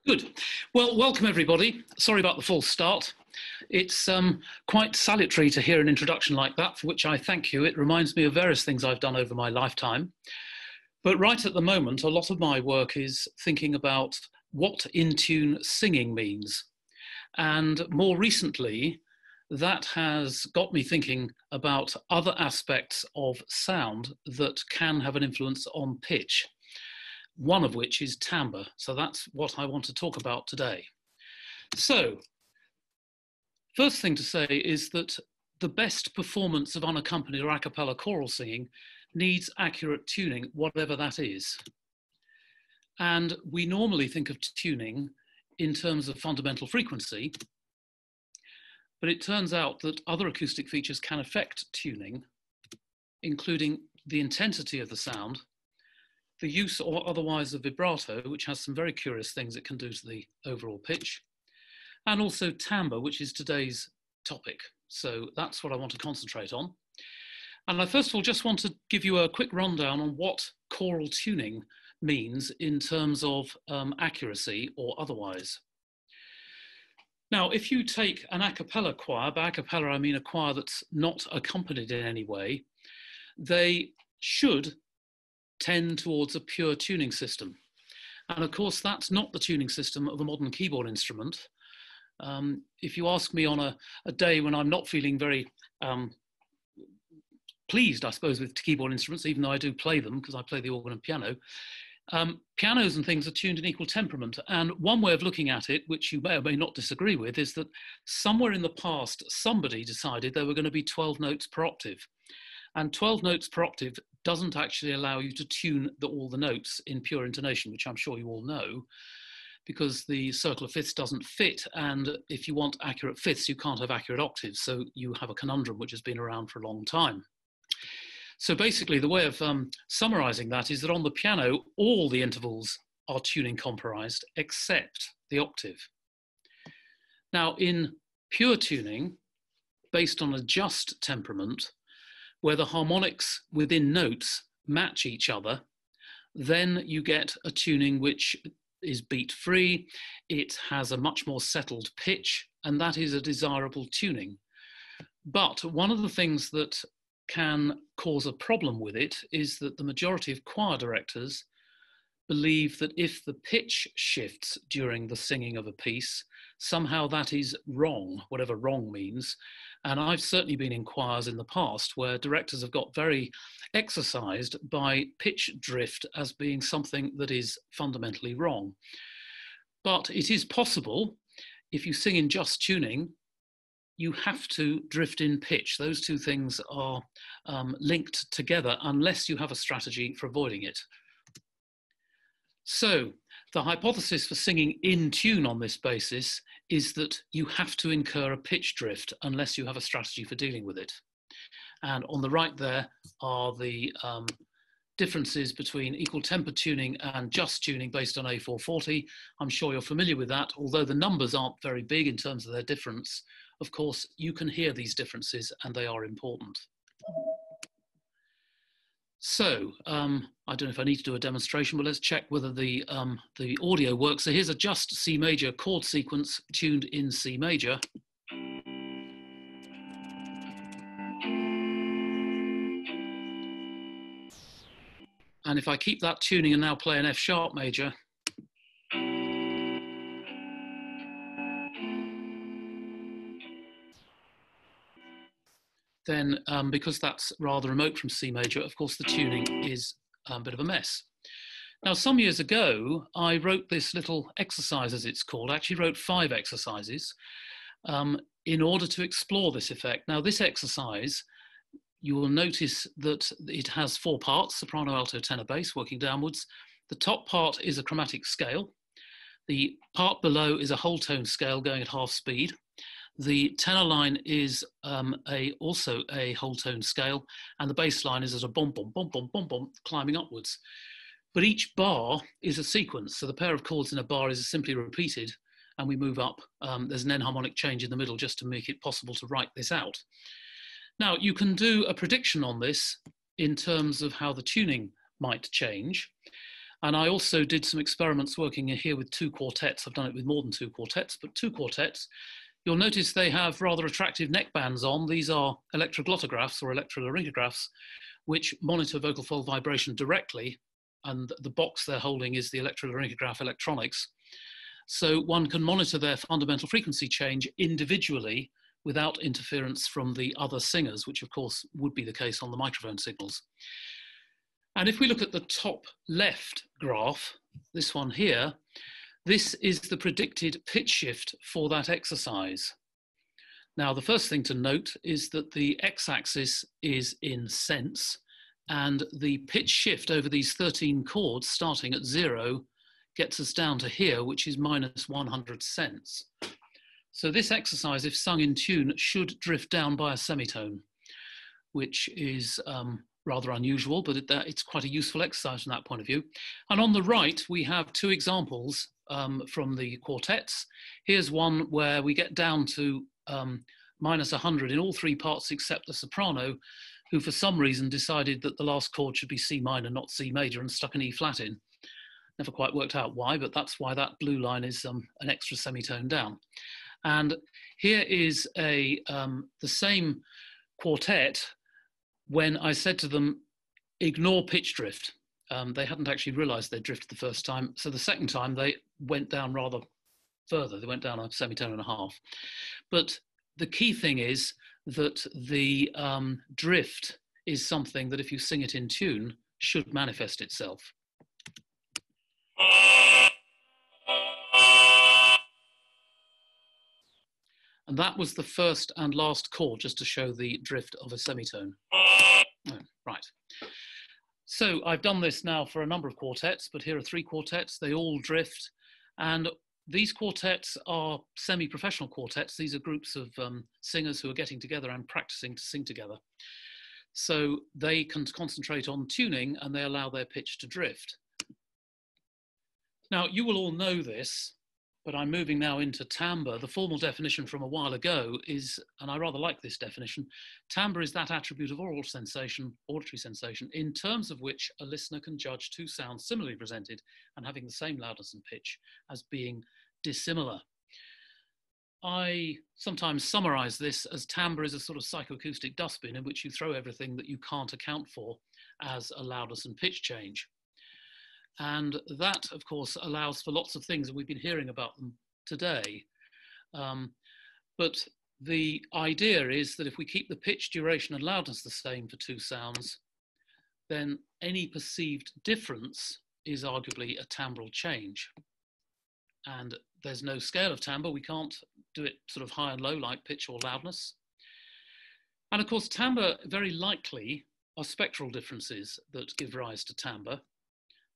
Good. Well, welcome everybody. Sorry about the false start. It's quite salutary to hear an introduction like that, for which I thank you. It reminds me of various things I've done over my lifetime. But right at the moment, a lot of my work is thinking about what in-tune singing means. And more recently, that has got me thinking about other aspects of sound that can have an influence on pitch, one of which is timbre. So that's what I want to talk about today. So, first thing to say is that the best performance of unaccompanied or a cappella choral singing needs accurate tuning, whatever that is. And we normally think of tuning in terms of fundamental frequency, but it turns out that other acoustic features can affect tuning, including the intensity of the sound, the use or otherwise of vibrato, which has some very curious things it can do to the overall pitch, and also timbre, which is today's topic. So that's what I want to concentrate on. And I first of all just want to give you a quick rundown on what choral tuning means in terms of accuracy or otherwise. Now, if you take an a cappella choir, by a cappella I mean a choir that's not accompanied in any way, they should tend towards a pure tuning system. And of course, that's not the tuning system of a modern keyboard instrument. If you ask me on a day when I'm not feeling very pleased, I suppose, with keyboard instruments, even though I do play them because I play the organ and piano, pianos and things are tuned in equal temperament. And one way of looking at it, which you may or may not disagree with, is that somewhere in the past, somebody decided there were going to be 12 notes per octave. And 12 notes per octave doesn't actually allow you to tune all the notes in pure intonation, which I'm sure you all know, because the circle of fifths doesn't fit. And if you want accurate fifths, you can't have accurate octaves. So you have a conundrum which has been around for a long time. So basically, the way of summarizing that is that on the piano, all the intervals are tuning comprised except the octave. Now, in pure tuning, based on a just temperament, where the harmonics within notes match each other, then you get a tuning which is beat free, it has a much more settled pitch, and that is a desirable tuning. But one of the things that can cause a problem with it is that the majority of choir directors believe that if the pitch shifts during the singing of a piece, somehow that is wrong, whatever wrong means. And I've certainly been in choirs in the past where directors have got very exercised by pitch drift as being something that is fundamentally wrong. But it is possible, if you sing in just tuning, you have to drift in pitch. Those two things are linked together unless you have a strategy for avoiding it. So the hypothesis for singing in tune on this basis is that you have to incur a pitch drift unless you have a strategy for dealing with it. And on the right there are the differences between equal temper tuning and just tuning based on A440. I'm sure you're familiar with that, although the numbers aren't very big in terms of their difference. Of course, you can hear these differences and they are important. So, I don't know if I need to do a demonstration, but let's check whether the audio works. So here's a just C major chord sequence tuned in C major. And if I keep that tuning and now play an F sharp major, then because that's rather remote from C major, of course, the tuning is a bit of a mess. Now, some years ago, I wrote this little exercise, as it's called. I actually wrote 5 exercises in order to explore this effect. Now, this exercise, you will notice that it has 4 parts: soprano, alto, tenor, bass, working downwards. The top part is a chromatic scale. The part below is a whole tone scale going at half speed. The tenor line is also a whole tone scale, and the bass line is at a bom, bom, bom, bom, bom, bom, climbing upwards. But each bar is a sequence, so the pair of chords in a bar is simply repeated, and we move up. There's an enharmonic change in the middle just to make it possible to write this out. Now, you can do a prediction on this in terms of how the tuning might change. And I also did some experiments working here with two quartets. I've done it with more than two quartets, but two quartets. You'll notice they have rather attractive neck bands on. These are electroglottographs or electrolaryngographs, which monitor vocal fold vibration directly. And the box they're holding is the electrolaryngograph electronics. So one can monitor their fundamental frequency change individually without interference from the other singers, which of course would be the case on the microphone signals. And if we look at the top left graph, this one here, this is the predicted pitch shift for that exercise. Now, the first thing to note is that the x-axis is in cents, and the pitch shift over these 13 chords starting at 0 gets us down to here, which is minus 100 cents. So this exercise, if sung in tune, should drift down by a semitone, which is rather unusual, but it's quite a useful exercise from that point of view. And on the right, we have two examples from the quartets. Here's one where we get down to minus 100 in all three parts except the soprano, who for some reason decided that the last chord should be C minor, not C major, and stuck an E flat in. Never quite worked out why, but that's why that blue line is an extra semitone down. And here is the same quartet when I said to them, ignore pitch drift. They hadn't actually realized they drifted the first time. So the second time they went down rather further. They went down a semitone and a half. But the key thing is that the drift is something that if you sing it in tune should manifest itself. And that was the first and last chord, just to show the drift of a semitone. Oh, right. So I've done this now for a number of quartets, but here are three quartets. They all drift. And these quartets are semi-professional quartets. These are groups of singers who are getting together and practicing to sing together. So they can concentrate on tuning and they allow their pitch to drift. Now, you will all know this, but I'm moving now into timbre. The formal definition from a while ago is, and I rather like this definition, timbre is that attribute of oral sensation, auditory sensation, in terms of which a listener can judge two sounds similarly presented and having the same loudness and pitch as being dissimilar. I sometimes summarize this as timbre is a sort of psychoacoustic dustbin in which you throw everything that you can't account for as a loudness and pitch change. And that, of course, allows for lots of things, and we've been hearing about them today. But the idea is that if we keep the pitch, duration, and loudness the same for two sounds, then any perceived difference is arguably a timbral change. And there's no scale of timbre. We can't do it sort of high and low like pitch or loudness. And of course, timbre very likely are spectral differences that give rise to timbre,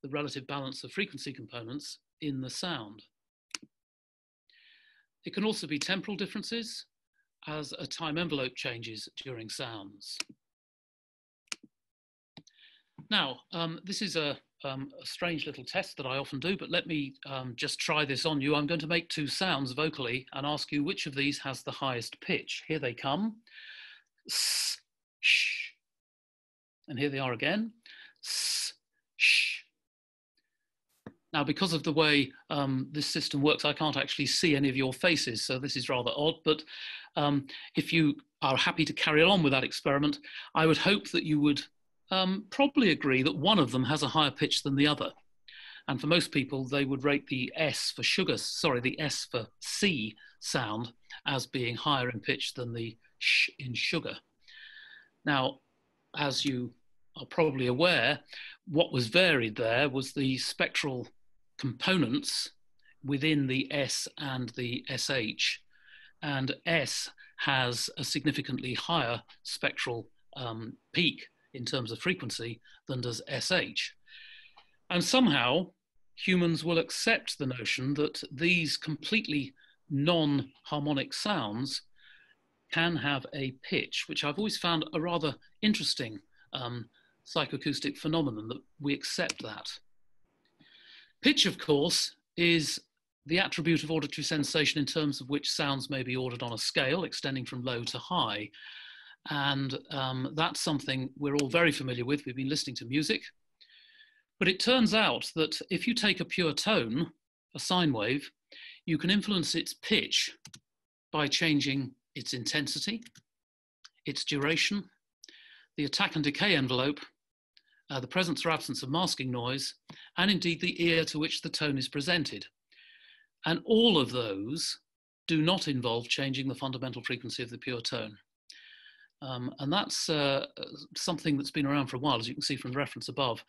the relative balance of frequency components in the sound. It can also be temporal differences as a time envelope changes during sounds. Now, this is a strange little test that I often do, but let me just try this on you. I'm going to make two sounds vocally and ask you which of these has the highest pitch. Here they come. S, sh. And here they are again. S, sh. Now, because of the way this system works, I can't actually see any of your faces, so this is rather odd, but if you are happy to carry on with that experiment, I would hope that you would probably agree that one of them has a higher pitch than the other. And for most people, they would rate the S for sugar, sorry, the S for C sound as being higher in pitch than the sh in sugar. Now, as you are probably aware, what was varied there was the spectral components within the S and the SH, and S has a significantly higher spectral peak in terms of frequency than does SH. And somehow humans will accept the notion that these completely non-harmonic sounds can have a pitch, which I've always found a rather interesting psychoacoustic phenomenon, that we accept that. Pitch, of course, is the attribute of auditory sensation in terms of which sounds may be ordered on a scale extending from low to high. And that's something we're all very familiar with. We've been listening to music. But it turns out that if you take a pure tone, a sine wave, you can influence its pitch by changing its intensity, its duration, the attack and decay envelope, the presence or absence of masking noise, and indeed the ear to which the tone is presented. And all of those do not involve changing the fundamental frequency of the pure tone. And that's something that's been around for a while, as you can see from the reference above.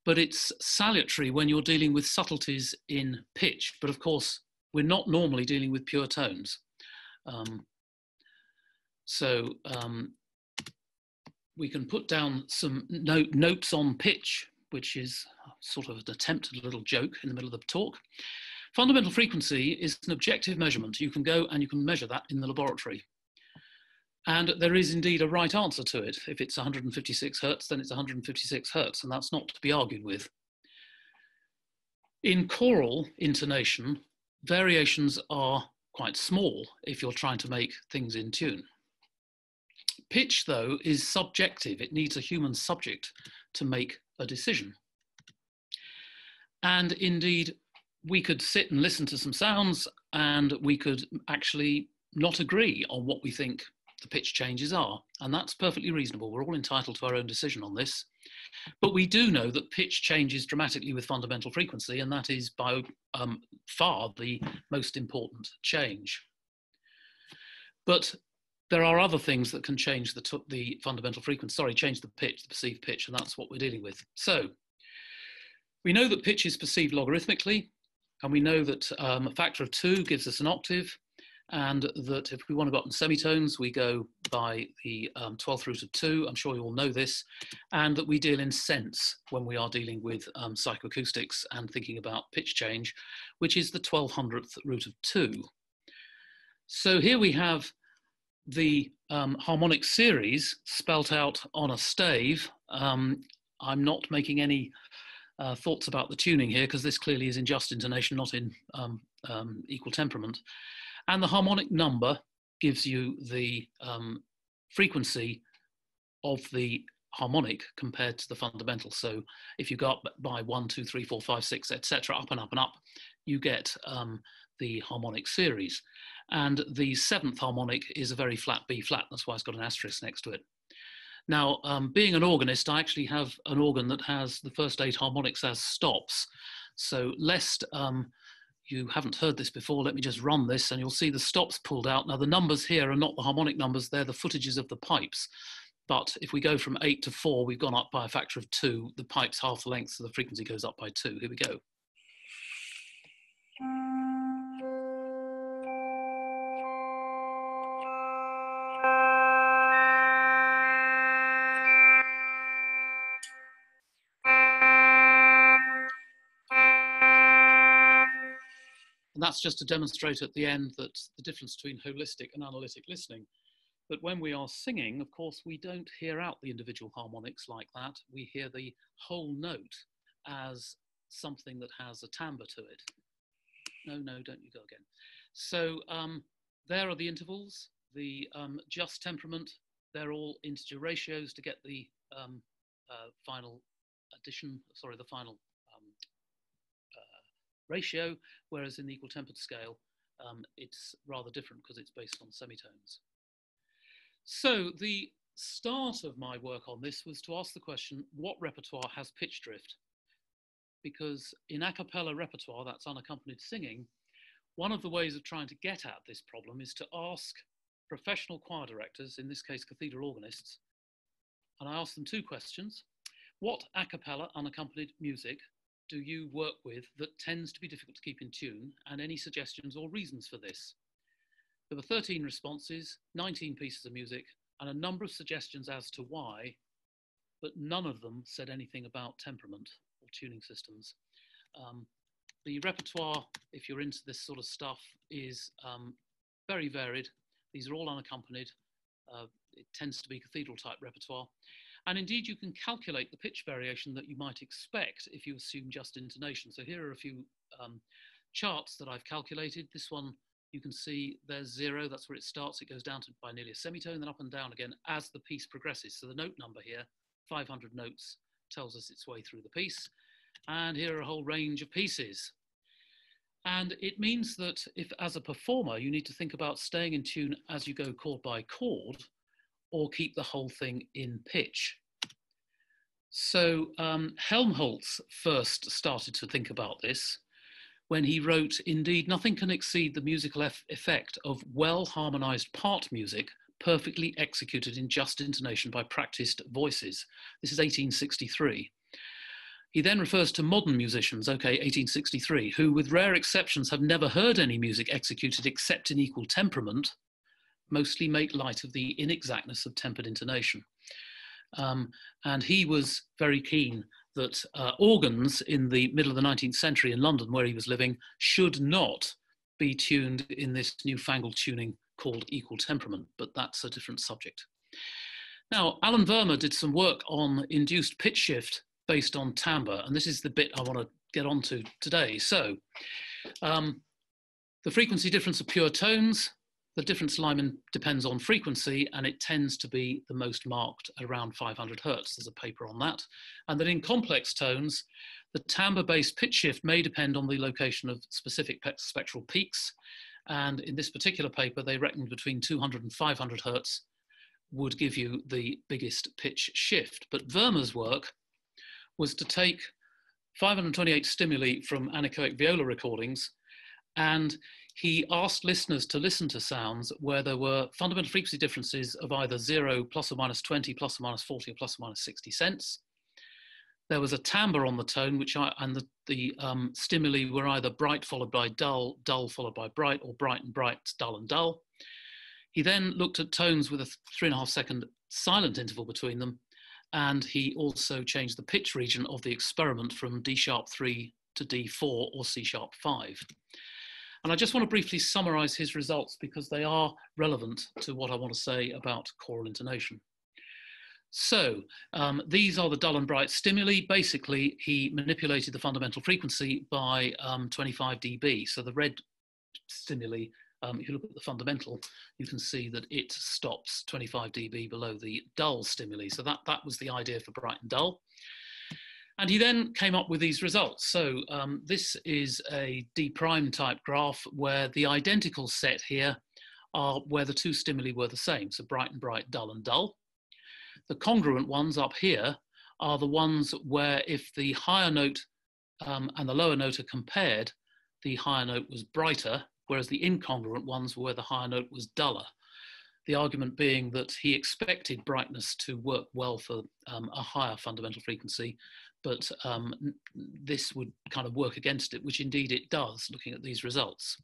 But it's salutary when you're dealing with subtleties in pitch. But of course, we're not normally dealing with pure tones. We can put down some notes on pitch, which is sort of an attempted little joke in the middle of the talk. Fundamental frequency is an objective measurement. You can go and you can measure that in the laboratory. And there is indeed a right answer to it. If it's 156 hertz, then it's 156 hertz, and that's not to be argued with. In choral intonation, variations are quite small if you're trying to make things in tune. Pitch, though, is subjective. It needs a human subject to make a decision. And indeed, we could sit and listen to some sounds, and we could actually not agree on what we think the pitch changes are, and that's perfectly reasonable. We're all entitled to our own decision on this. But we do know that pitch changes dramatically with fundamental frequency, and that is by far the most important change. But there are other things that can change the fundamental frequency, change the pitch, the perceived pitch, and that's what we're dealing with. So we know that pitch is perceived logarithmically, and we know that a factor of 2 gives us an octave, and that if we want to go up in semitones, we go by the 12th root of 2. I'm sure you all know this, and that we deal in cents when we are dealing with psychoacoustics and thinking about pitch change, which is the 1200th root of 2. So here we have the harmonic series spelt out on a stave. I'm not making any thoughts about the tuning here, because this clearly is in just intonation, not in equal temperament. And the harmonic number gives you the frequency of the harmonic compared to the fundamental. So if you go up by 1, 2, 3, 4, 5, 6, etc., up and up and up, you get the harmonic series. And the 7th harmonic is a very flat B flat. That's why it's got an asterisk next to it. Now, being an organist, I actually have an organ that has the first 8 harmonics as stops. So lest you haven't heard this before, let me just run this and you'll see the stops pulled out. Now the numbers here are not the harmonic numbers, they're the footages of the pipes. But if we go from 8 to 4, we've gone up by a factor of 2. The pipe's half the length, so the frequency goes up by 2. Here we go. And that's just to demonstrate at the end that the difference between holistic and analytic listening. But when we are singing, of course, we don't hear out the individual harmonics like that. We hear the whole note as something that has a timbre to it. No, don't you go again. So there are the intervals, the just temperament. They're all integer ratios to get the final addition, sorry, the final ratio, whereas in the equal tempered scale, it's rather different because it's based on semitones. So the start of my work on this was to ask the question, what repertoire has pitch drift? Because in a cappella repertoire, that's unaccompanied singing, one of the ways of trying to get at this problem is to ask professional choir directors, in this case cathedral organists, and I asked them 2 questions. What a cappella unaccompanied music do you work with that tends to be difficult to keep in tune, and any suggestions or reasons for this? There were 13 responses, 19 pieces of music, and a number of suggestions as to why, but none of them said anything about temperament or tuning systems. The repertoire, if you're into this sort of stuff, is very varied. These are all unaccompanied. It tends to be cathedral type repertoire. And indeed, you can calculate the pitch variation that you might expect if you assume just intonation. So here are a few charts that I've calculated. This one, you can see there's 0, that's where it starts. It goes down to by nearly a semitone, then up and down again as the piece progresses. So the note number here, 500 notes, tells us its way through the piece. And here are a whole range of pieces. And it means that if, as a performer, you need to think about staying in tune as you go chord by chord, or keep the whole thing in pitch. So Helmholtz first started to think about this when he wrote, "Indeed, nothing can exceed the musical effect of well-harmonized part music, perfectly executed in just intonation by practiced voices." This is 1863. He then refers to modern musicians, okay, 1863, who, with rare exceptions, have never heard any music executed except in equal temperament, mostly make light of the inexactness of tempered intonation. And he was very keen that organs in the middle of the 19th century in London, where he was living, should not be tuned in this newfangled tuning called equal temperament, but that's a different subject. Now, Alan Verma did some work on induced pitch shift based on timbre, and this is the bit I want to get onto today. So, the frequency difference of pure tones, the difference Lyman depends on frequency, and it tends to be the most marked around 500 hertz. There's a paper on that. And that in complex tones, the timbre-based pitch shift may depend on the location of specific spectral peaks. And in this particular paper, they reckoned between 200 and 500 hertz would give you the biggest pitch shift. But Verma's work was to take 528 stimuli from anechoic viola recordings, and he asked listeners to listen to sounds where there were fundamental frequency differences of either 0, plus or minus 20, plus or minus 40, or plus or minus 60 cents. There was a timbre on the tone, and the stimuli were either bright followed by dull, dull followed by bright, or bright and bright, dull and dull. He then looked at tones with a 3.5 second silent interval between them, and he also changed the pitch region of the experiment from D sharp 3 to D4 or C sharp 5. And I just want to briefly summarize his results because they are relevant to what I want to say about choral intonation. So these are the dull and bright stimuli. Basically, he manipulated the fundamental frequency by 25 dB. So the red stimuli, if you look at the fundamental, you can see that it stops 25 dB below the dull stimuli. So that was the idea for bright and dull. And he then came up with these results. So this is a D prime type graph where the identical set here are where the two stimuli were the same. So bright and bright, dull and dull. The congruent ones up here are the ones where if the higher note and the lower note are compared, the higher note was brighter, whereas the incongruent ones were where the higher note was duller. The argument being that he expected brightness to work well for a higher fundamental frequency, but this would kind of work against it, which indeed it does, looking at these results.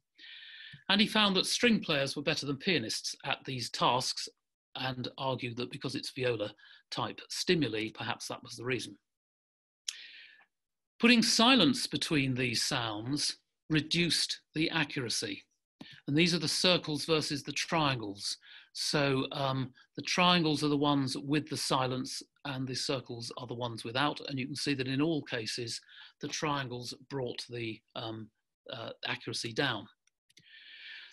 And he found that string players were better than pianists at these tasks, and argued that because it's viola type stimuli, perhaps that was the reason. Putting silence between these sounds reduced the accuracy. And these are the circles versus the triangles. So the triangles are the ones with the silence and the circles are the ones without. And you can see that in all cases, the triangles brought the accuracy down.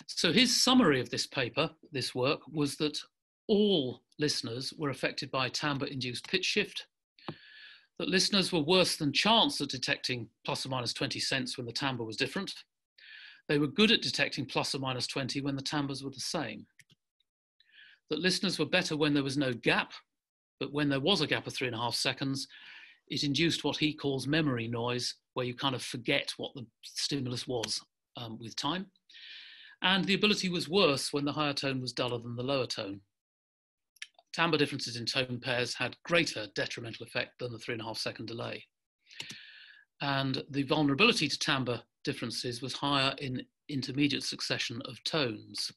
So his summary of this paper, this work, was that all listeners were affected by timbre-induced pitch shift, that listeners were worse than chance at detecting plus or minus 20 cents when the timbre was different. They were good at detecting plus or minus 20 when the timbres were the same. That listeners were better when there was no gap, but when there was a gap of 3.5 seconds, it induced what he calls memory noise, where you kind of forget what the stimulus was with time. And the ability was worse when the higher tone was duller than the lower tone. Timbre differences in tone pairs had greater detrimental effect than the 3.5 second delay. And the vulnerability to timbre differences was higher in intermediate succession of tones.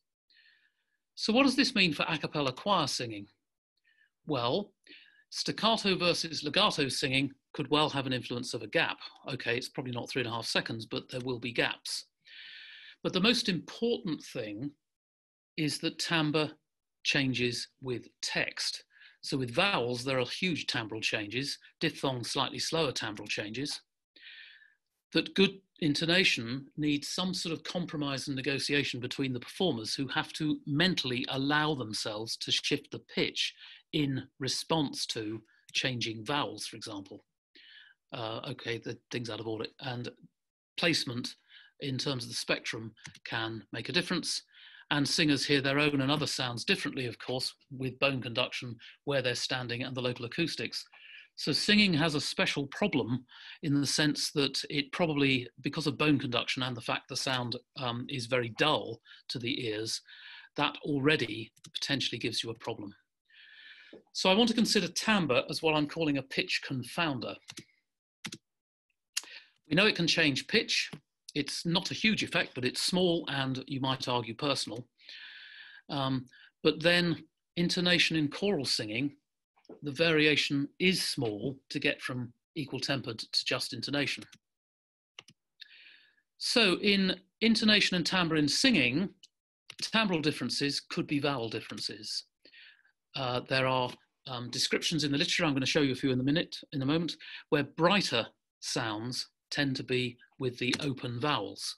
So what does this mean for a cappella choir singing? Well, staccato versus legato singing could well have an influence of a gap. Okay, it's probably not 3.5 seconds, but there will be gaps. But the most important thing is that timbre changes with text. So with vowels, there are huge timbral changes, diphthong slightly slower timbral changes. That good intonation needs some sort of compromise and negotiation between the performers who have to mentally allow themselves to shift the pitch in response to changing vowels, for example. okay, the thing's out of order. And placement in terms of the spectrum can make a difference. And singers hear their own and other sounds differently, of course, with bone conduction, where they're standing, and the local acoustics. So singing has a special problem in the sense that it probably, because of bone conduction and the fact the sound is very dull to the ears, that already potentially gives you a problem. So I want to consider timbre as what I'm calling a pitch confounder. We know it can change pitch. It's not a huge effect, but it's small and you might argue personal. But then intonation in choral singing, the variation is small to get from equal tempered to just intonation. So in intonation and timbre in singing, timbral differences could be vowel differences. There are descriptions in the literature, I'm going to show you a few in a moment, where brighter sounds tend to be with the open vowels.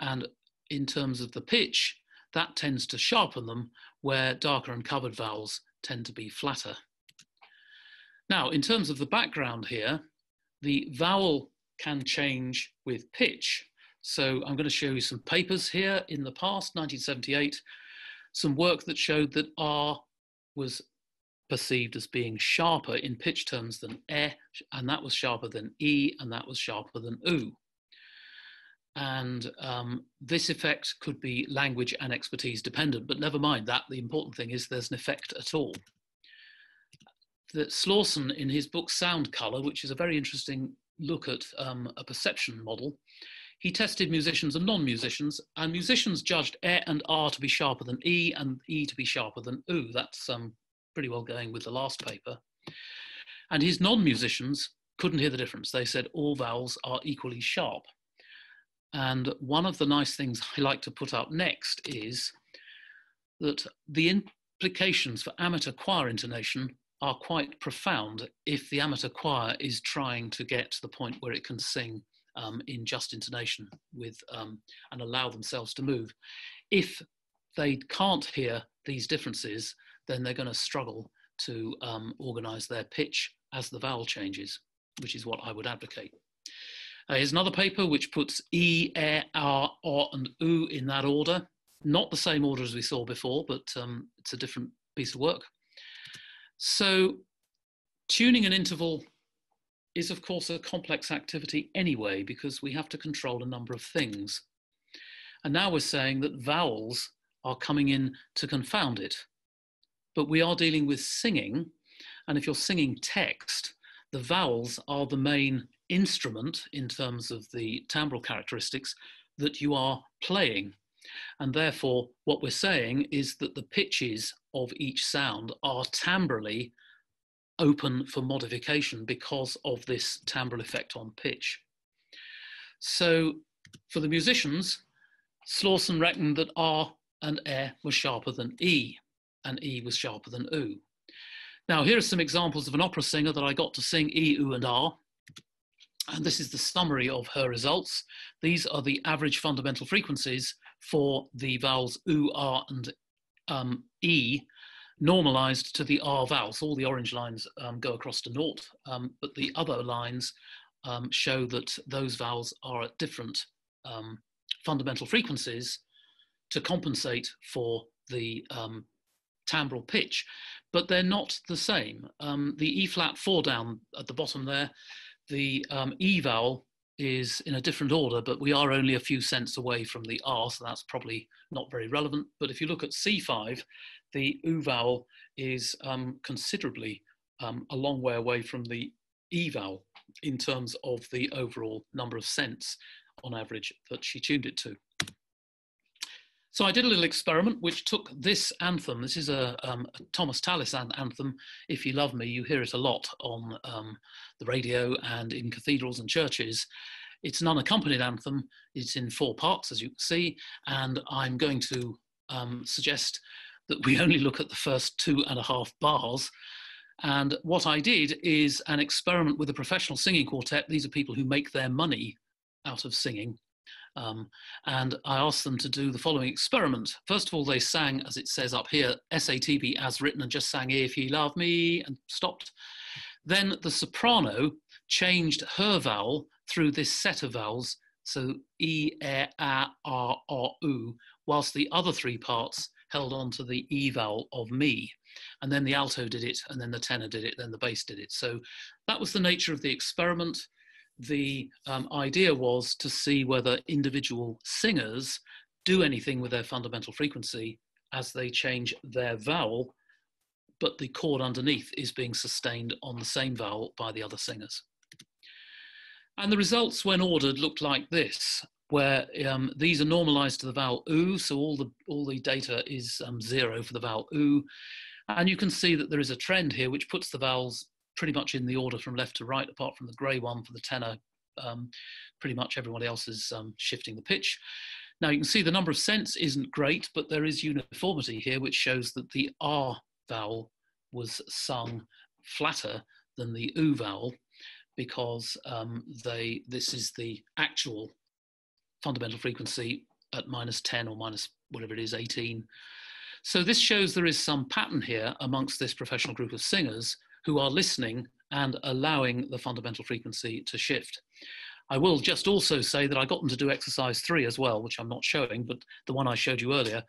And in terms of the pitch, that tends to sharpen them, where darker and covered vowels tend to be flatter. Now, in terms of the background here, the vowel can change with pitch. So I'm going to show you some papers here in the past, 1978, some work that showed that R was perceived as being sharper in pitch terms than E, and that was sharper than E, and that was sharper than U. And this effect could be language and expertise dependent, but never mind that. The important thing is there's an effect at all. That Slawson, in his book Sound Colour, which is a very interesting look at a perception model, he tested musicians and non-musicians, and musicians judged E and R to be sharper than E and E to be sharper than U. That's pretty well going with the last paper. And his non-musicians couldn't hear the difference. They said all vowels are equally sharp. And one of the nice things I like to put up next is that the implications for amateur choir intonation are quite profound if the amateur choir is trying to get to the point where it can sing in just intonation with and allow themselves to move. If they can't hear these differences, then they're going to struggle to organise their pitch as the vowel changes, which is what I would advocate. Here's another paper which puts E, E, R, O and U in that order. Not the same order as we saw before, but it's a different piece of work. So tuning an interval is of course a complex activity anyway, because we have to control a number of things. And now we're saying that vowels are coming in to confound it. But we are dealing with singing, and if you're singing text, the vowels are the main instrument in terms of the timbral characteristics that you are playing. And therefore, what we're saying is that the pitches of each sound are timbrally open for modification because of this timbral effect on pitch. So for the musicians, Slawson reckoned that R and E were sharper than E, and E was sharper than U. Now, here are some examples of an opera singer that I got to sing E, U, and R. And this is the summary of her results. These are the average fundamental frequencies for the vowels U, R, and E, normalized to the R vowel. So all the orange lines go across to naught, but the other lines show that those vowels are at different fundamental frequencies to compensate for the timbral pitch, but they're not the same. The E flat 4 down at the bottom there, the E vowel is in a different order, but we are only a few cents away from the R, so that's probably not very relevant. But if you look at C5, the U vowel is considerably a long way away from the E vowel in terms of the overall number of cents on average that she tuned it to. So I did a little experiment which took this anthem. This is a Thomas Tallis anthem, If You Love Me. You hear it a lot on the radio and in cathedrals and churches. It's an unaccompanied anthem. It's in 4 parts, as you can see, and I'm going to suggest that we only look at the first 2.5 bars. And what I did is an experiment with a professional singing quartet. These are people who make their money out of singing. And I asked them to do the following experiment. First of all, they sang, as it says up here, SATB as written, and just sang If You Love Me and stopped. Then the soprano changed her vowel through this set of vowels, so E, E, A, R, U, whilst the other three parts held on to the E vowel of me. And then the alto did it, and then the tenor did it, then the bass did it. So that was the nature of the experiment. The idea was to see whether individual singers do anything with their fundamental frequency as they change their vowel, but the chord underneath is being sustained on the same vowel by the other singers. And the results, when ordered, looked like this, where these are normalized to the vowel oo, so all the data is 0 for the vowel oo. And you can see that there is a trend here which puts the vowels pretty much in the order from left to right, apart from the grey one for the tenor. Pretty much everybody else is shifting the pitch. Now you can see the number of cents isn't great, but there is uniformity here, which shows that the R vowel was sung flatter than the oo vowel, because this is the actual fundamental frequency at -10 or minus whatever it is, 18. So this shows there is some pattern here amongst this professional group of singers who are listening and allowing the fundamental frequency to shift. I will just also say that I got them to do exercise 3 as well, which I'm not showing, but the one I showed you earlier.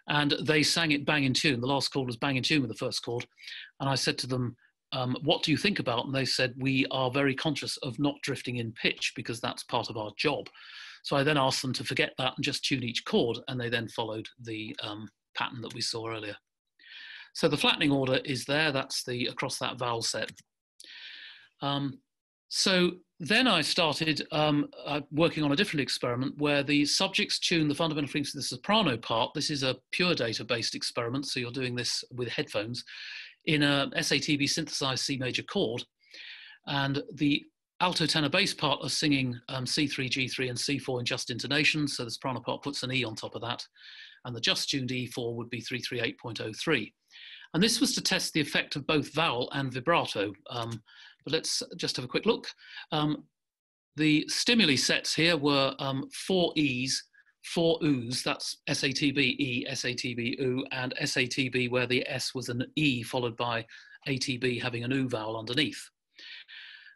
And they sang it bang in tune. The last chord was bang in tune with the first chord. And I said to them, what do you think about? And they said, we are very conscious of not drifting in pitch because that's part of our job. So I then asked them to forget that and just tune each chord. And they then followed the pattern that we saw earlier. So the flattening order is there. That's the across that vowel set. So then I started working on a different experiment where the subjects tune the fundamental frequency of the soprano part. This is a pure data-based experiment, so you're doing this with headphones in a SATB synthesized C major chord. And the alto tenor bass part are singing C3, G3, and C4 in just intonation, so the soprano part puts an E on top of that. And the just tuned E4 would be 338.03. And this was to test the effect of both vowel and vibrato. But let's just have a quick look. The stimuli sets here were 4 E's, 4 O's, that's SATB E, SATB Oo, and SATB where the S was an E followed by ATB having an Oo vowel underneath.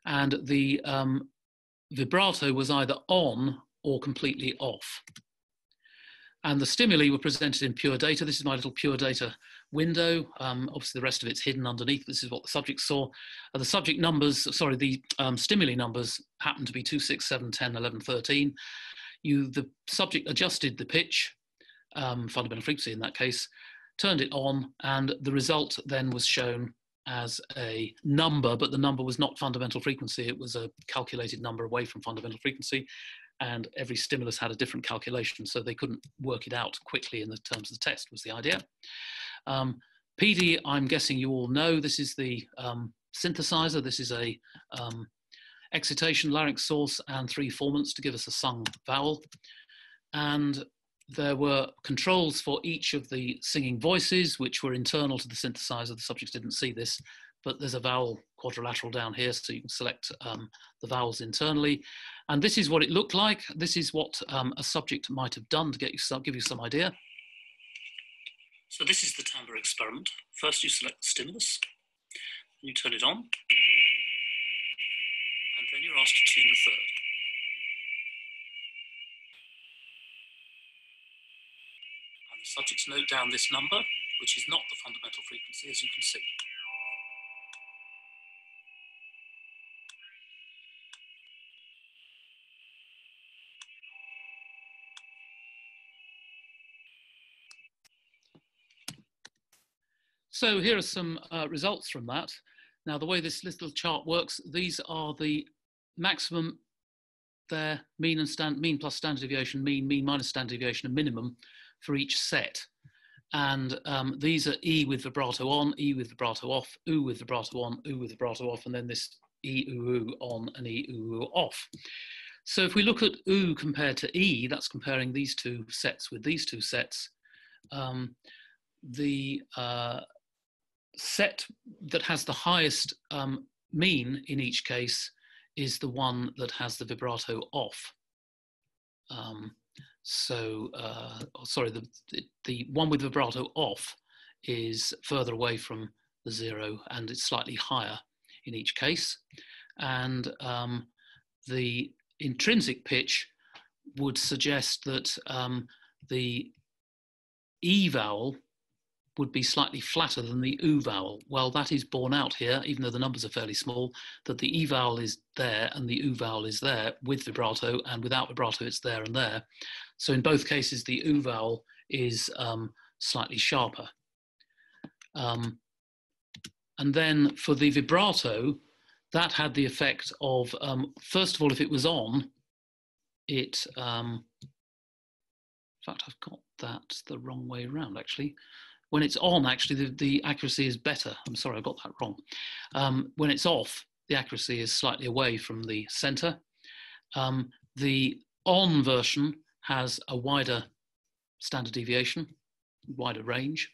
And the vibrato was either on or completely off. And the stimuli were presented in pure data. This is my little pure data window. Obviously the rest of it's hidden underneath. This is what the subject saw. The subject numbers, sorry, the stimuli numbers happen to be 2, 6, 7, 10, 11, 13. The subject adjusted the pitch, fundamental frequency in that case, turned it on, and the result then was shown as a number, but the number was not fundamental frequency. It was a calculated number away from fundamental frequency. And every stimulus had a different calculation, so they couldn't work it out quickly in the terms of the test, was the idea. PD, I'm guessing you all know, this is the synthesizer. This is a excitation, larynx source, and 3 formants to give us a sung vowel. And there were controls for each of the singing voices, which were internal to the synthesizer. The subjects didn't see this, but there's a vowel quadrilateral down here, so you can select the vowels internally. And this is what it looked like. This is what a subject might have done to give you some idea. So this is the timbre experiment. First you select the stimulus, and you turn it on, and then you're asked to tune the third. And the subjects note down this number, which is not the fundamental frequency, as you can see. So here are some results from that. Now, the way this little chart works, these are the maximum, their mean and mean plus standard deviation, mean minus standard deviation, and minimum for each set. And these are E with vibrato on, E with vibrato off, Oo with vibrato on, Oo with vibrato off, and then this E, oo on, and E, oo off. So if we look at Oo compared to E, that's comparing these 2 sets with these 2 sets. The set that has the highest mean in each case is the one that has the vibrato off. Sorry, the one with vibrato off is further away from the 0, and it's slightly higher in each case. and the intrinsic pitch would suggest that the E vowel would be slightly flatter than the U vowel. Well, that is borne out here, even though the numbers are fairly small, that the E vowel is there and the U vowel is there with vibrato, and without vibrato it's there and there. So in both cases, the U vowel is slightly sharper. And then for the vibrato, that had the effect of, first of all, if it was on, it, in fact, I've got that the wrong way around, actually. When it's on, actually, the accuracy is better. I'm sorry, I got that wrong. When it's off, the accuracy is slightly away from the center. The on version has a wider standard deviation, wider range.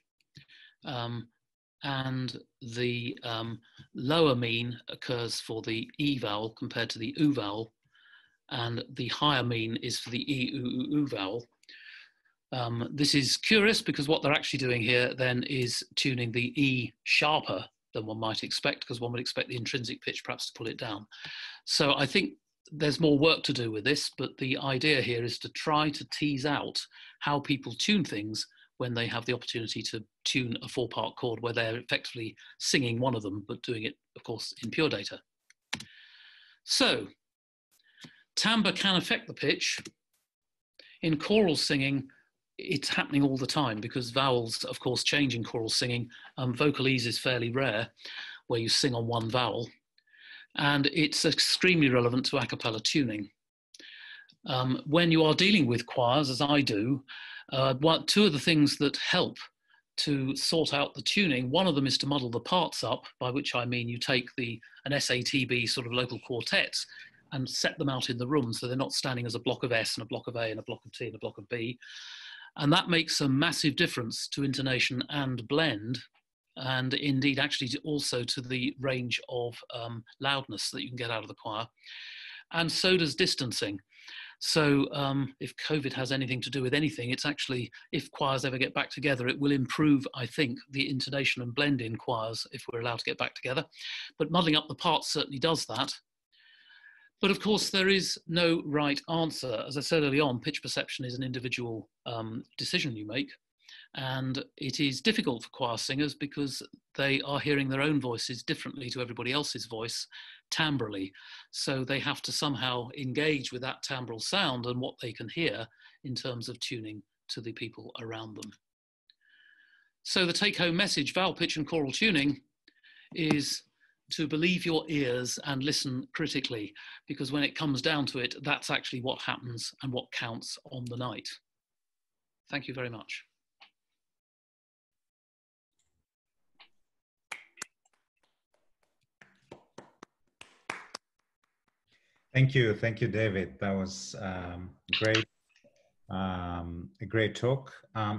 And the lower mean occurs for the E vowel compared to the U vowel, and the higher mean is for the E-U-U vowel. This is curious because what they're actually doing here then is tuning the E sharper than one might expect, because one would expect the intrinsic pitch perhaps to pull it down. So I think there's more work to do with this, but the idea here is to try to tease out how people tune things when they have the opportunity to tune a 4-part chord where they're effectively singing one of them, but doing it, of course, in pure data. So, timbre can affect the pitch. In choral singing, it's happening all the time because vowels, of course, change in choral singing. Vocalese is fairly rare, where you sing on one vowel. And it's extremely relevant to a cappella tuning. When you are dealing with choirs, as I do, two of the things that help to sort out the tuning, one of them is to muddle the parts up, by which I mean you take an SATB sort of local quartets and set them out in the room so they're not standing as a block of S and a block of A and a block of T and a block of B. And that makes a massive difference to intonation and blend, and indeed actually also to the range of loudness that you can get out of the choir. And so does distancing. So if COVID has anything to do with anything, it's actually, if choirs ever get back together, it will improve, I think, the intonation and blend in choirs if we're allowed to get back together. But muddling up the parts certainly does that. But of course, there is no right answer. As I said early on, pitch perception is an individual decision you make. And it is difficult for choir singers because they are hearing their own voices differently to everybody else's voice, timbrally. So they have to somehow engage with that timbral sound and what they can hear in terms of tuning to the people around them. So the take-home message, vowel pitch and choral tuning, is to believe your ears and listen critically, because when it comes down to it, that's actually what happens and what counts on the night. Thank you very much. Thank you, David. That was great, a great talk.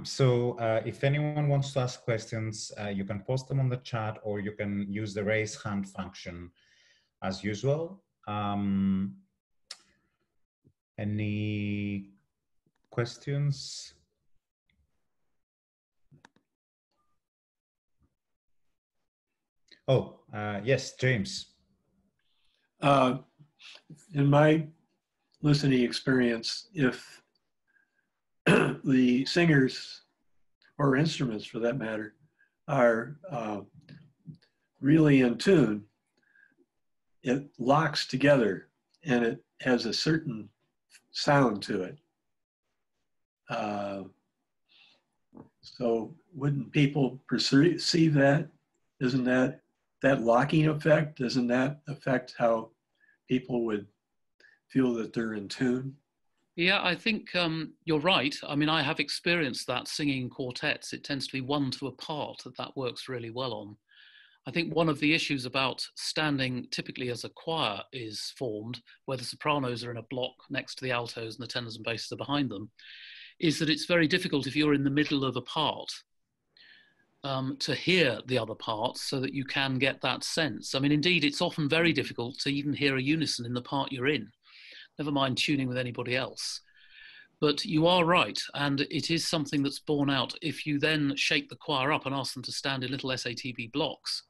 So if anyone wants to ask questions, you can post them on the chat, or you can use the raise hand function as usual. Any questions? Oh, yes, James. In my listening experience, if the singers, or instruments for that matter, are really in tune, it locks together and it has a certain sound to it. So wouldn't people perceive that? Isn't that locking effect, doesn't that affect how people would feel that they're in tune? Yeah, I think you're right. I mean, I have experienced that singing quartets. It tends to be one to a part that works really well on. I think one of the issues about standing typically as a choir is formed, where the sopranos are in a block next to the altos and the tenors and basses are behind them, is that it's very difficult if you're in the middle of a part to hear the other parts so that you can get that sense. I mean, indeed, it's often very difficult to even hear a unison in the part you're in, never mind tuning with anybody else. But you are right, and it is something that's borne out. If you then shake the choir up and ask them to stand in little SATB blocks,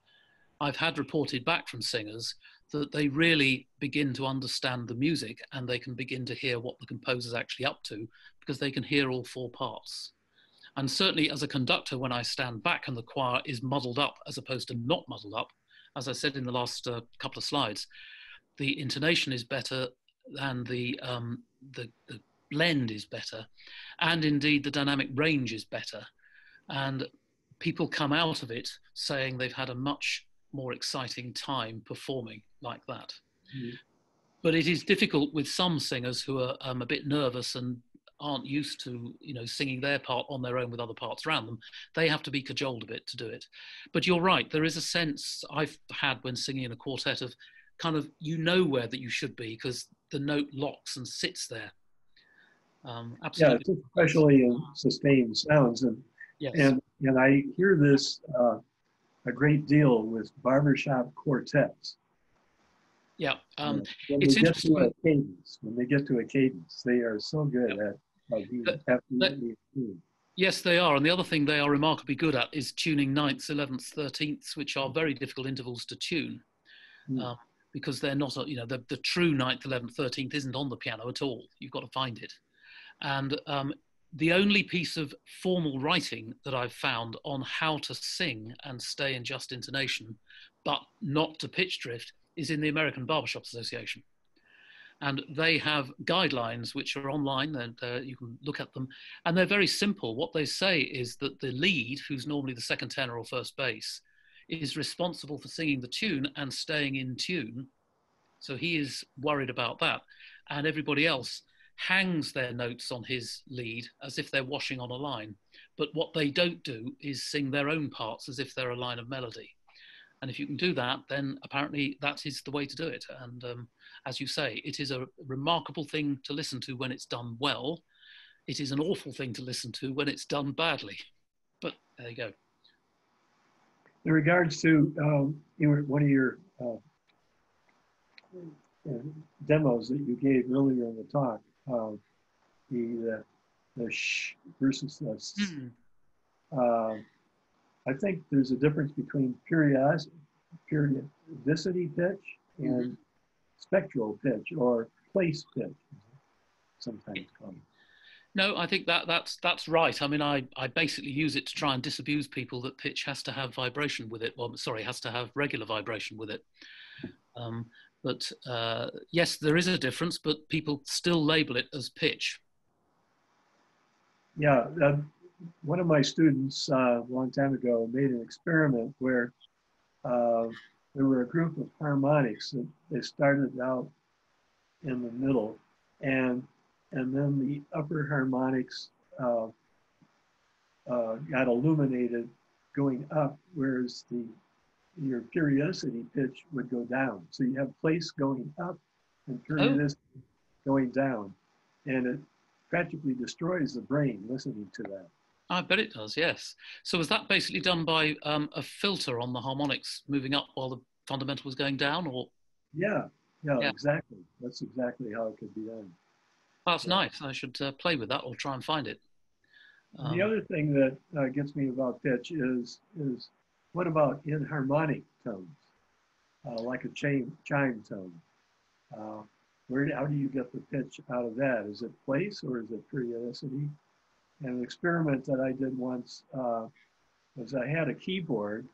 I've had reported back from singers that they really begin to understand the music and they can begin to hear what the composer's actually up to, because they can hear all four parts. And certainly as a conductor, when I stand back and the choir is muddled up as opposed to not muddled up, as I said in the last couple of slides, the intonation is better and the blend is better. And indeed the dynamic range is better. And people come out of it saying they've had a much more exciting time performing like that. Mm. But it is difficult with some singers who are a bit nervous and aren't used to, you know, singing their part on their own with other parts around them. They have to be cajoled a bit to do it. But you're right, there is a sense I've had when singing in a quartet of kind of, you know where that you should be because the note locks and sits there. Absolutely. Yeah, especially in sustained sounds. And, yes. and I hear this a great deal with barbershop quartets. Yeah, when they get to a cadence, they are so good at being absolutely tuned. Yes, they are. And the other thing they are remarkably good at is tuning ninths, 11ths, 13ths, which are very difficult intervals to tune because they're not, you know, the true ninth, 11th, 13th isn't on the piano at all. You've got to find it. And the only piece of formal writing that I've found on how to sing and stay in just intonation, but not to pitch drift, is in the American Barbershop Association. And they have guidelines which are online and you can look at them. And they're very simple. What they say is that the lead, who's normally the second tenor or first bass, is responsible for singing the tune and staying in tune. So he is worried about that. And everybody else hangs their notes on his lead as if they're washing on a line. But what they don't do is sing their own parts as if they're a line of melody. And if you can do that, then apparently that is the way to do it. And as you say, it is a remarkable thing to listen to when it's done well. It is an awful thing to listen to when it's done badly. But there you go. In regards to one of your demos that you gave earlier in the talk, the sh versus the s. I think there's a difference between periodicity pitch and spectral pitch or place pitch, sometimes called. No, I think that's right. I mean, I basically use it to try and disabuse people that pitch has to have vibration with it. Well, sorry, has to have regular vibration with it. But yes, there is a difference, but people still label it as pitch. Yeah, one of my students a long time ago made an experiment where there were a group of harmonics that they started out in the middle, and then the upper harmonics got illuminated going up, whereas your periodicity pitch would go down. So you have place going up and periodicity going down, and it practically destroys the brain listening to that. I bet it does, yes. So was that basically done by a filter on the harmonics moving up while the fundamental was going down, or? Yeah, exactly. That's exactly how it could be done. That's nice. I should play with that or try and find it. The other thing that gets me about pitch is what about inharmonic tones, like a chime tone? How do you get the pitch out of that? Is it place or is it periodicity? And an experiment that I did once was I had a keyboard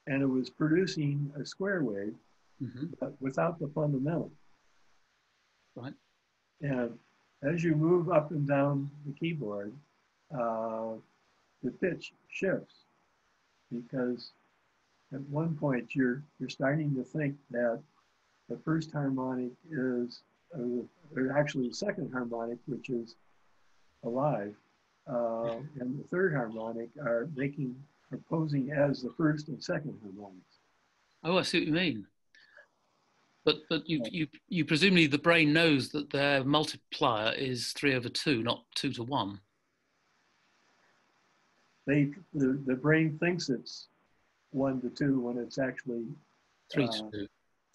and it was producing a square wave, but without the fundamental. Right. And as you move up and down the keyboard, the pitch shifts because at one point you're starting to think that the first harmonic is, or actually the second harmonic, which is alive, and the third harmonic are posing as the first and second harmonics. Oh, I see what you mean. But you presumably the brain knows that their multiplier is 3/2, not 2/1. The brain thinks it's 1/2 when it's actually 3/2.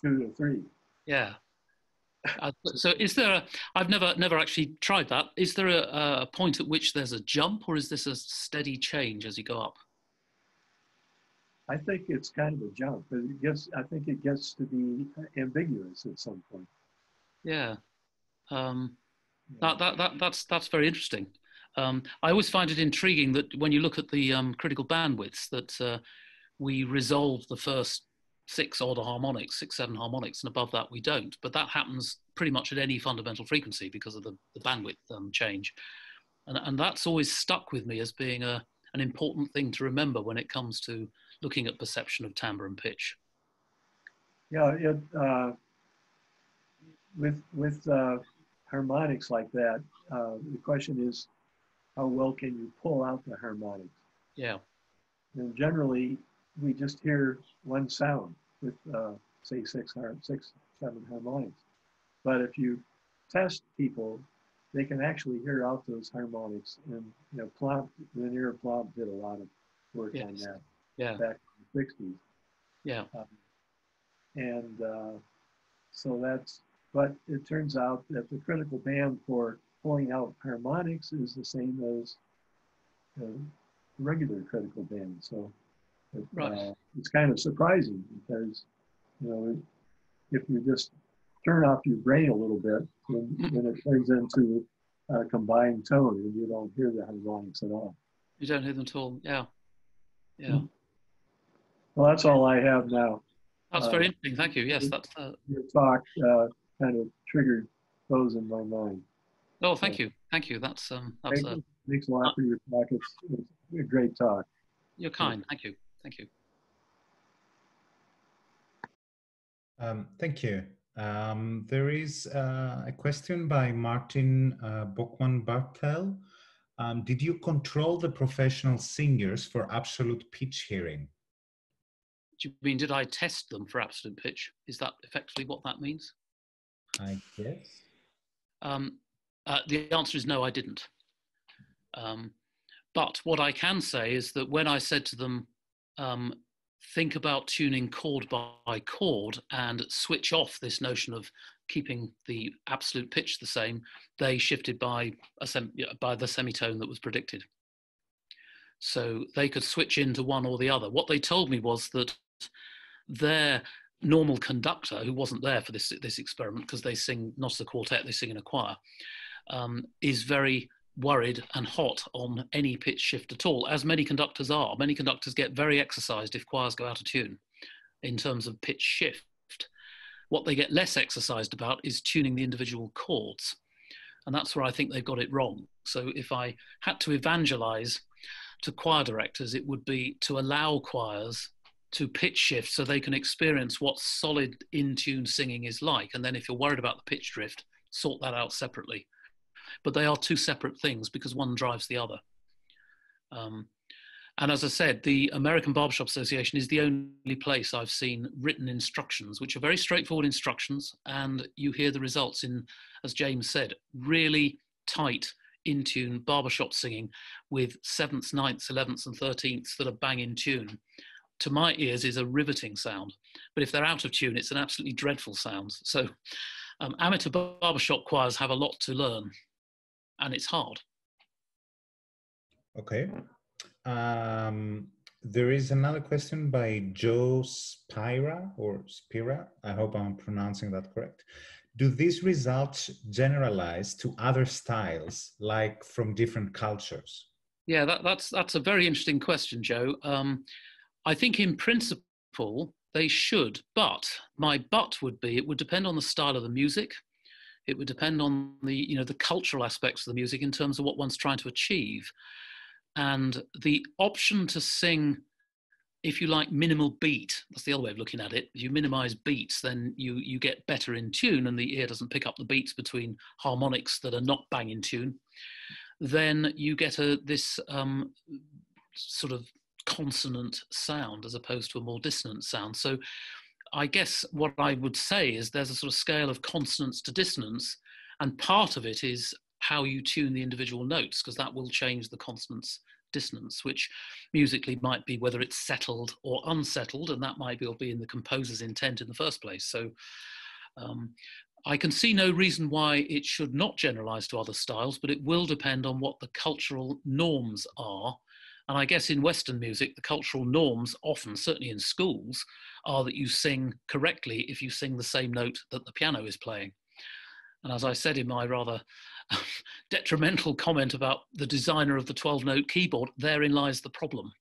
2/3. Yeah. So is there I've never actually tried that. Is there a point at which there's a jump, or is this a steady change as you go up? I think it's kind of a jump, but I think it gets to be ambiguous at some point. Yeah. Yeah. That's very interesting. I always find it intriguing that when you look at the critical bandwidths, that we resolve the first six odd harmonics, 6, 7 harmonics, and above that we don't. But that happens pretty much at any fundamental frequency because of the bandwidth change. And that's always stuck with me as being an important thing to remember when it comes to looking at perception of timbre and pitch. Yeah, with harmonics like that, the question is, how well can you pull out the harmonics? Yeah. And generally, we just hear one sound with, say, 6, 7 harmonics. But if you test people, they can actually hear out those harmonics. And Linear Plomb did a lot of work on that back in the 60s. Yeah. So that's, but it turns out that the critical band for pulling out harmonics is the same as the regular critical band. So it's kind of surprising because, if you just turn off your brain a little bit, then it turns into a combined tone and you don't hear the harmonics at all. You don't hear them at all. Yeah. Yeah. Well, that's all I have now. That's very interesting. Thank you. Yes, that's your talk kind of triggered those in my mind. Oh, thank you. Thank you. That's thanks a lot for your talk. It's a great talk. You're kind. Thank you. Thank you. Thank you. There is a question by Martin Bockman-Bartel. Did you control the professional singers for absolute pitch hearing? Do you mean, did I test them for absolute pitch? Is that effectively what that means? I guess. The answer is no, I didn't. But what I can say is that when I said to them, think about tuning chord by chord and switch off this notion of keeping the absolute pitch the same, they shifted by the semitone that was predicted. So they could switch into one or the other. What they told me was that their normal conductor, who wasn't there for this experiment because they sing not as a quartet, they sing in a choir, is very worried and hot on any pitch shift at all, as many conductors are. Many conductors get very exercised if choirs go out of tune in terms of pitch shift. What they get less exercised about is tuning the individual chords. And that's where I think they've got it wrong. So if I had to evangelize to choir directors, it would be to allow choirs to pitch shift so they can experience what solid in-tune singing is like. And then if you're worried about the pitch drift, sort that out separately. But they are two separate things because one drives the other. And as I said, the American Barbershop Association is the only place I've seen written instructions, which are very straightforward instructions. And you hear the results in, as James said, really tight, in-tune barbershop singing with 7ths, 9ths, 11ths and 13ths that are bang in tune. To my ears is a riveting sound. But if they're out of tune, it's an absolutely dreadful sound. So amateur barbershop choirs have a lot to learn. And it's hard. Okay. There is another question by Joe Spira, or Spira. I hope I'm pronouncing that correct. Do these results generalize to other styles, like from different cultures? Yeah, that's a very interesting question, Joe. I think in principle they should, but my but would be it would depend on the style of the music. It would depend on the cultural aspects of the music in terms of what one's trying to achieve. And the option to sing, if you like, minimal beat, that's the other way of looking at it. If you minimize beats, then you get better in tune and the ear doesn't pick up the beats between harmonics that are not bang in tune. Then you get this sort of consonant sound as opposed to a more dissonant sound. So I guess what I would say is there's a sort of scale of consonance to dissonance, and part of it is how you tune the individual notes, because that will change the consonance dissonance, which musically might be whether it's settled or unsettled, and that might be in the composer's intent in the first place. So I can see no reason why it should not generalize to other styles, but it will depend on what the cultural norms are. And I guess in Western music, the cultural norms often, certainly in schools, are that you sing correctly if you sing the same note that the piano is playing. And as I said in my rather detrimental comment about the designer of the 12-note keyboard, therein lies the problem.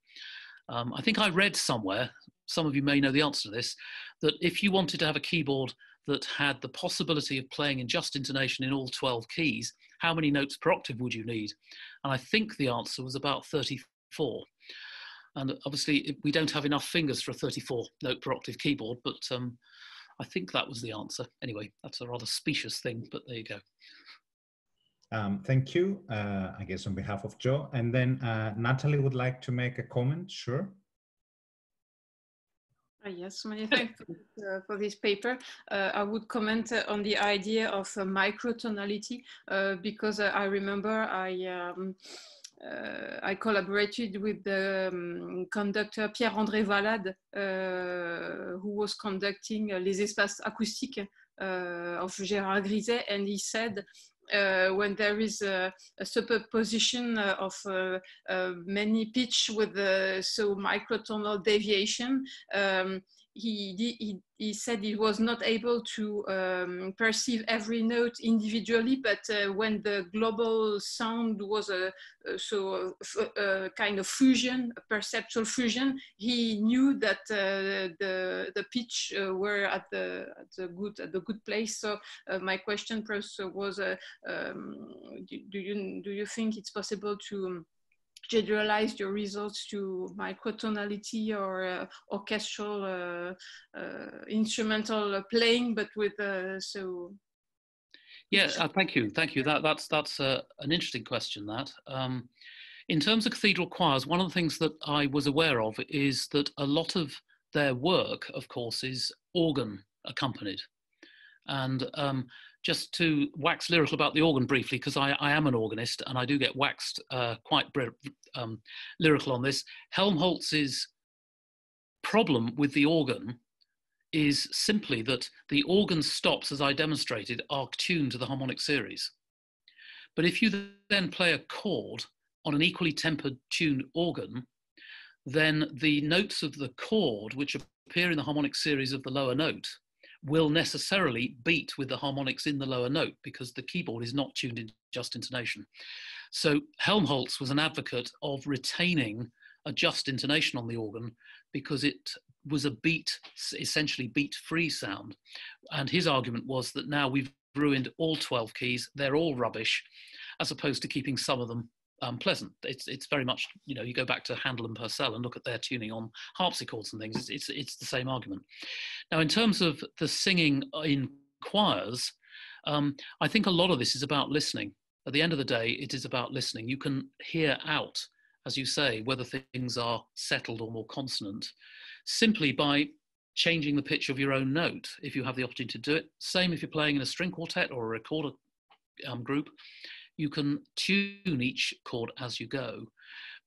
I think I read somewhere, some of you may know the answer to this, that if you wanted to have a keyboard that had the possibility of playing in just intonation in all 12 keys, how many notes per octave would you need? And I think the answer was about 34. And obviously we don't have enough fingers for a 34 note per octave keyboard, but I think that was the answer. Anyway, that's a rather specious thing, but there you go. Thank you, I guess on behalf of Joe. And then Natalie would like to make a comment, sure. Yes, many thanks for this paper. I would comment on the idea of microtonality because I remember I collaborated with the conductor Pierre-André Valade, who was conducting Les Espaces Acoustiques of Gérard Griset, and he said when there is a superposition of many pitch with so microtonal deviation, he said he was not able to perceive every note individually, but when the global sound was a kind of fusion, a perceptual fusion, he knew that the pitch were at the good place. So my question first was, do you think it's possible to generalize your results to microtonality or orchestral instrumental playing, but with so? Yeah, thank you. That's an interesting question. That in terms of cathedral choirs, one of the things that I was aware of is that a lot of their work, of course, is organ accompanied, and just to wax lyrical about the organ briefly, because I am an organist and I do get waxed quite lyrical on this. Helmholtz's problem with the organ is simply that the organ stops, as I demonstrated, are tuned to the harmonic series. But if you then play a chord on an equally tempered tuned organ, then the notes of the chord, which appear in the harmonic series of the lower note, will necessarily beat with the harmonics in the lower note because the keyboard is not tuned in just intonation. So Helmholtz was an advocate of retaining a just intonation on the organ because it was a beat, essentially beat-free sound. And his argument was that now we've ruined all 12 keys, they're all rubbish, as opposed to keeping some of them pleasant. It's very much, you know, you go back to Handel and Purcell and look at their tuning on harpsichords and things, it's the same argument. Now, in terms of the singing in choirs, I think a lot of this is about listening. At the end of the day, it is about listening. You can hear out, as you say, whether things are settled or more consonant, simply by changing the pitch of your own note, if you have the opportunity to do it. Same if you're playing in a string quartet or a recorder group. You can tune each chord as you go,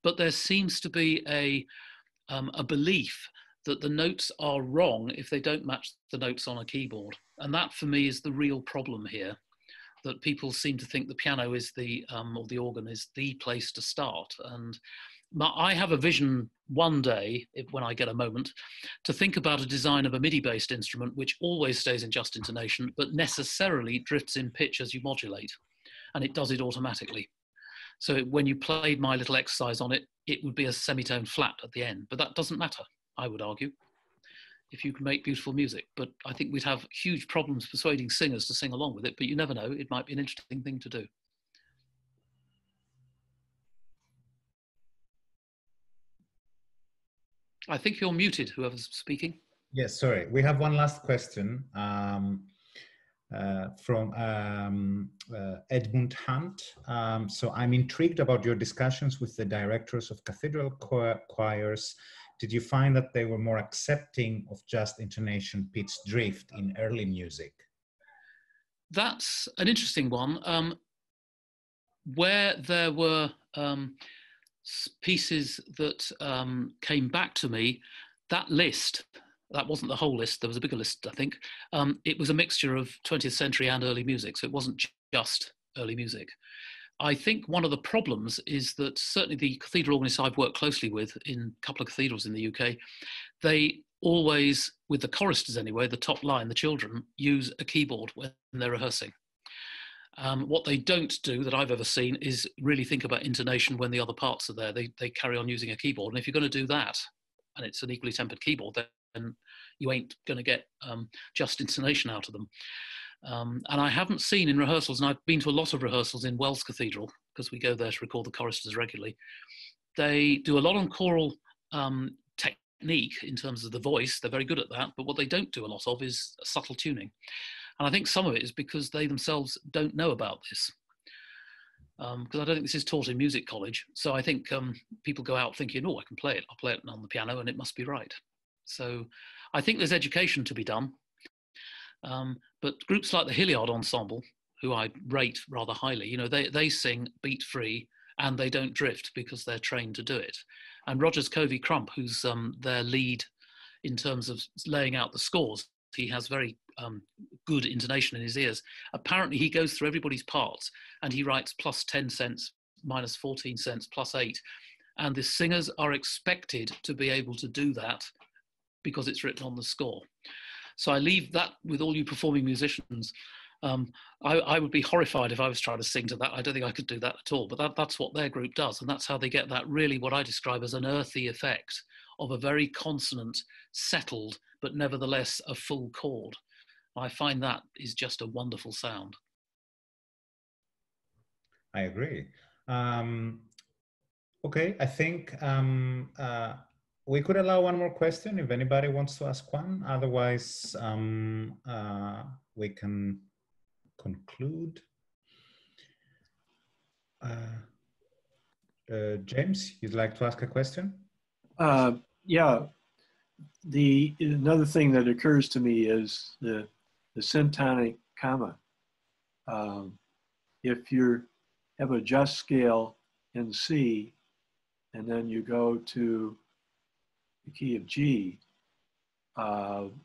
but there seems to be a belief that the notes are wrong if they don't match the notes on a keyboard. And that for me is the real problem here, that people seem to think the piano is or the organ is the place to start. And I have a vision one day, when I get a moment, to think about a design of a MIDI-based instrument which always stays in just intonation, but necessarily drifts in pitch as you modulate. And it does it automatically. So when you played my little exercise on it, it would be a semitone flat at the end, but that doesn't matter, I would argue, if you can make beautiful music. But I think we'd have huge problems persuading singers to sing along with it, but you never know, it might be an interesting thing to do. I think you're muted, whoever's speaking. Yes, sorry. We have one last question. From Edmund Hunt. So I'm intrigued about your discussions with the directors of cathedral choirs. Did you find that they were more accepting of just intonation pitch drift in early music? That's an interesting one. Where there were pieces that came back to me, that list, that wasn't the whole list, there was a bigger list, I think. It was a mixture of 20th century and early music, so it wasn't just early music. I think one of the problems is that certainly the cathedral organists I've worked closely with in a couple of cathedrals in the UK, they always, with the choristers anyway, the top line, the children, use a keyboard when they're rehearsing. What they don't do that I've ever seen is really think about intonation when the other parts are there. They carry on using a keyboard. And if you're going to do that, and it's an equally tempered keyboard, then you ain't going to get just intonation out of them. And I haven't seen in rehearsals, and I've been to a lot of rehearsals in Wells Cathedral, because we go there to record the choristers regularly. They do a lot on choral technique in terms of the voice. They're very good at that. But what they don't do a lot of is subtle tuning. And I think some of it is because they themselves don't know about this. Because I don't think this is taught in music college. So I think people go out thinking, oh, I can play it. I'll play it on the piano and it must be right. So I think there's education to be done. But groups like the Hilliard Ensemble, who I rate rather highly, you know, they sing beat free and they don't drift because they're trained to do it. And Rogers Covey Crump, who's their lead in terms of laying out the scores, he has very good intonation in his ears. Apparently he goes through everybody's parts and he writes plus 10 cents, minus 14 cents, plus 8. And the singers are expected to be able to do that because it's written on the score. So I leave that with all you performing musicians. I would be horrified if I was trying to sing to that. I don't think I could do that at all, but that's what their group does. And that's how they get that really what I describe as an earthy effect of a very consonant, settled, but nevertheless a full chord. I find that is just a wonderful sound. I agree. Okay, I think we could allow one more question if anybody wants to ask one. Otherwise, we can conclude. James, you'd like to ask a question? Yeah. Another thing that occurs to me is the syntonic comma. If you have a just scale in C, and then you go to the key of G,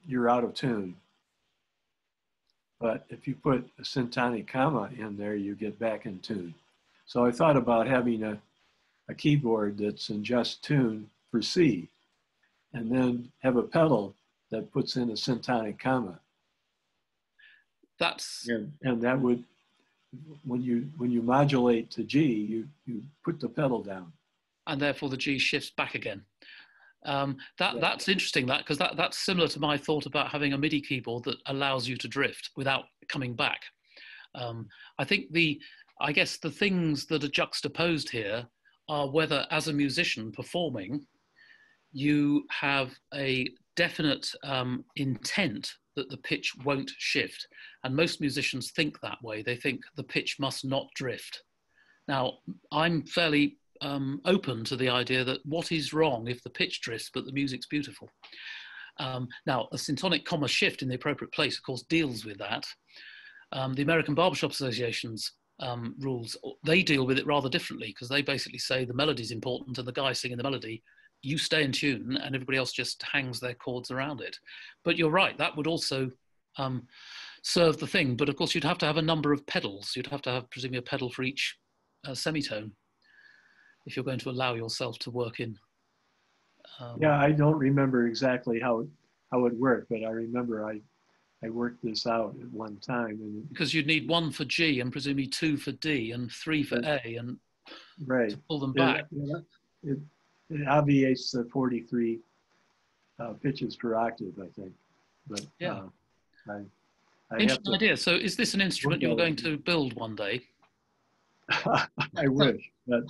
you're out of tune. But if you put a syntonic comma in there, you get back in tune. So I thought about having a keyboard that's in just tune for C, and then have a pedal that puts in a syntonic comma. That's and that would, when you modulate to G, you put the pedal down, and therefore the G shifts back again. That's interesting, because that's similar to my thought about having a MIDI keyboard that allows you to drift without coming back. I guess the things that are juxtaposed here are whether, as a musician performing, you have a definite intent that the pitch won't shift. And most musicians think that way. They think the pitch must not drift. Now, I'm fairly open to the idea that what is wrong if the pitch drifts, but the music's beautiful. Now, a syntonic comma shift in the appropriate place, of course, deals with that. The American Barbershop Association's rules, they deal with it rather differently, because they basically say the melody's important and the guy singing the melody, you stay in tune and everybody else just hangs their chords around it. But you're right, that would also serve the thing. But of course, you'd have to have a number of pedals. You'd have to have, presumably, a pedal for each semitone if you're going to allow yourself to work in. Yeah, I don't remember exactly how it worked, but I remember I worked this out at one time. And because you'd need 1 for G and presumably 2 for D and 3 for A, and right, to pull them back. It obviates the 43 pitches per octave, I think. But yeah, I interesting idea. So is this an instrument you're going to build one day? I wish, but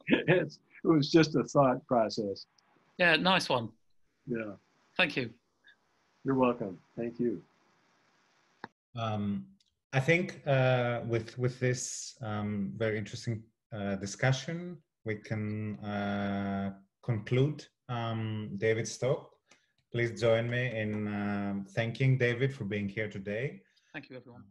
it was just a thought process. Yeah, nice one. Yeah. Thank you. You're welcome. Thank you. I think with this very interesting discussion, we can conclude David's talk. Please join me in thanking David for being here today. Thank you, everyone.